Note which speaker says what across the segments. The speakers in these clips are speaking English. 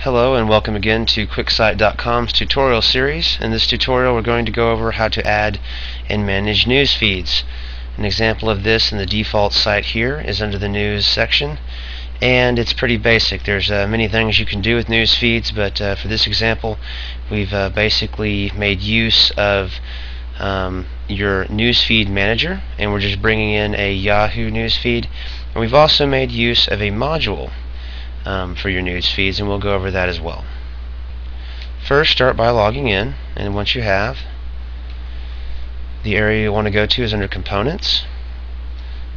Speaker 1: Hello and welcome again to QuickSite.com's tutorial series. In this tutorial we're going to go over how to add and manage news feeds. An example of this in the default site here is under the news section, and it's pretty basic. There's many things you can do with news feeds, but for this example we've basically made use of your newsfeed manager, and we're just bringing in a Yahoo newsfeed, and we've also made use of a module for your news feeds, and we'll go over that as well. First, start by logging in, and once you have, the area you want to go to is under Components,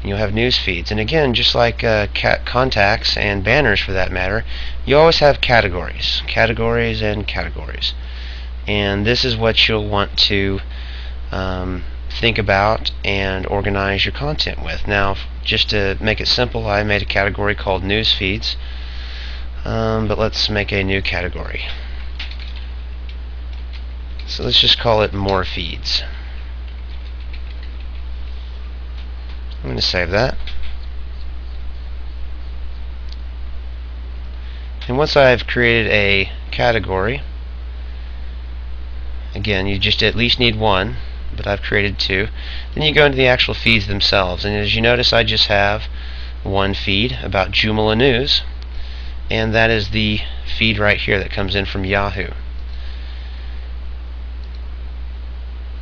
Speaker 1: and you'll have news feeds. And again, just like contacts and banners for that matter, you always have categories and categories, and this is what you'll want to think about and organize your content with. Now, just to make it simple, I made a category called news feeds. But let's make a new category. So let's just call it more feeds. I'm going to save that. And once I've created a category, again, you just at least need one, but I've created two. Then you go into the actual feeds themselves, and as you notice, I just have one feed about Joomla News, and that is the feed right here that comes in from Yahoo.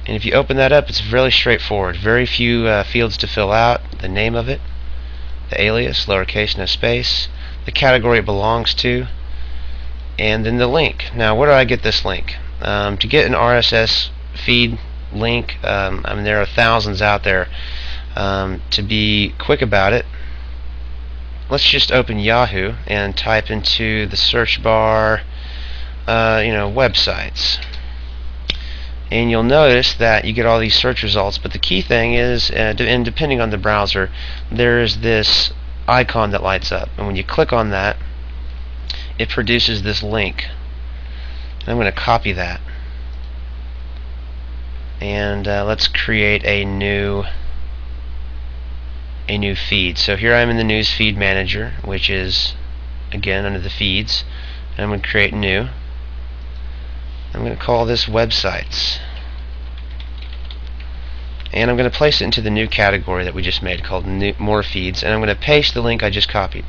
Speaker 1: And if you open that up, it's really straightforward. Very few fields to fill out. The name of it, the alias, lowercase, no space, the category it belongs to, and then the link. Now, where do I get this link? To get an RSS feed link, I mean, there are thousands out there. To be quick about it, let's just open Yahoo and type into the search bar, websites. And you'll notice that you get all these search results, but the key thing is, and depending on the browser, there's this icon that lights up, and when you click on that, it produces this link. And I'm going to copy that, and let's create a new feed. So here I'm in the news feed manager, which is again under the feeds, and I'm going to create new. I'm going to call this websites, and I'm going to place it into the new category that we just made called more feeds, and I'm going to paste the link I just copied.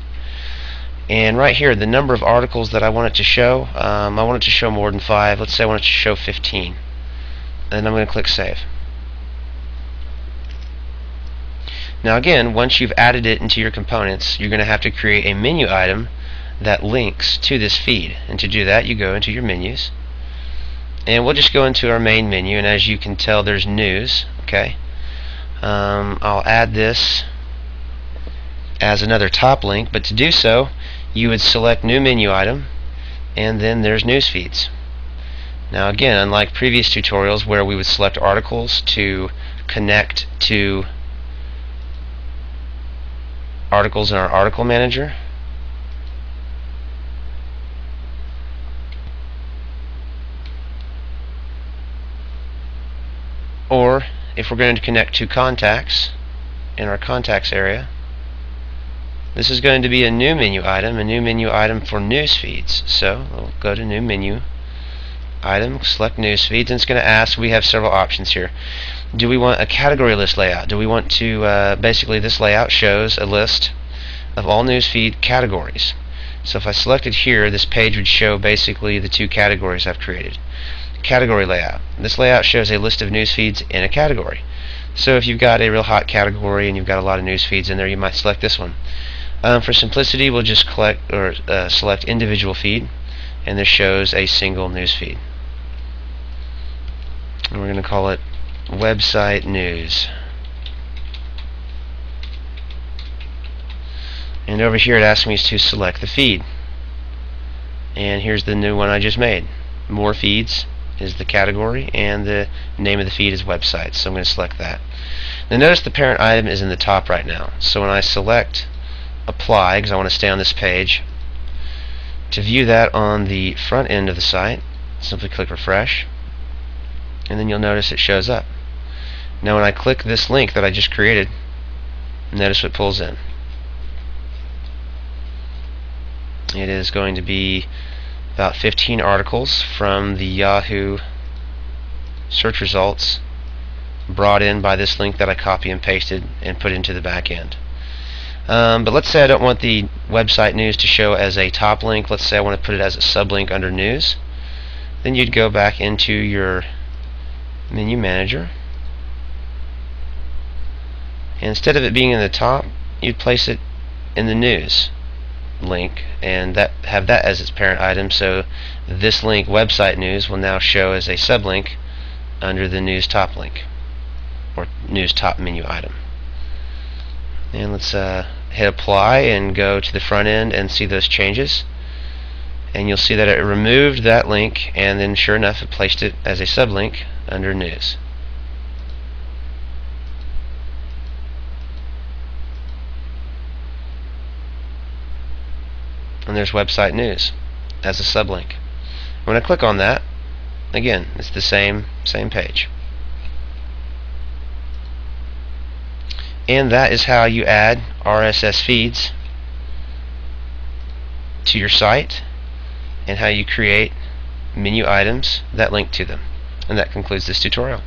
Speaker 1: And right here, the number of articles that I want it to show, I want it to show more than 5. Let's say I want it to show 15, and I'm going to click save. Now again, once you've added it into your components, you're going to have to create a menu item that links to this feed. And to do that, you go into your menus, and we'll just go into our main menu, and as you can tell, there's news. Okay, I'll add this as another top link, but to do so, you would select new menu item, and then there's news feeds. Now again, unlike previous tutorials where we would select articles to connect to articles in our article manager, or if we're going to connect to contacts in our contacts area, this is going to be a new menu item for news feeds. So we'll go to new menu item, select news feeds, and it's going to ask, we have several options here. Do we want a category list layout? Do we want to, basically this layout shows a list of all newsfeed categories. So if I selected here, this page would show basically the two categories I've created. Category layout. This layout shows a list of news feeds in a category. So if you've got a real hot category and you've got a lot of news feeds in there, you might select this one. For simplicity, we'll just select individual feed, and this shows a single news feed. And we're going to call it website news. And over here it asks me to select the feed, and here's the new one I just made. More feeds is the category, and the name of the feed is websites, so I'm going to select that. Now notice the parent item is in the top right now, so when I select apply, because I want to stay on this page, to view that on the front end of the site, simply click refresh, and then you'll notice it shows up. Now when I click this link that I just created, notice what pulls in. It is going to be about 15 articles from the Yahoo search results brought in by this link that I copy and pasted and put into the back end. But let's say I don't want the website news to show as a top link. Let's say I want to put it as a sublink under news. Then you'd go back into your menu manager, and instead of it being in the top, you'd place it in the news link and have that as its parent item, so this link, website news, will now show as a sublink under the news top link or news top menu item. And let's hit apply and go to the front end and see those changes, and you'll see that it removed that link, and then sure enough it placed it as a sublink under news. And there's website news as a sublink. When I click on that, again, it's the same page. And that is how you add RSS feeds to your site, and how you create menu items that link to them. And that concludes this tutorial.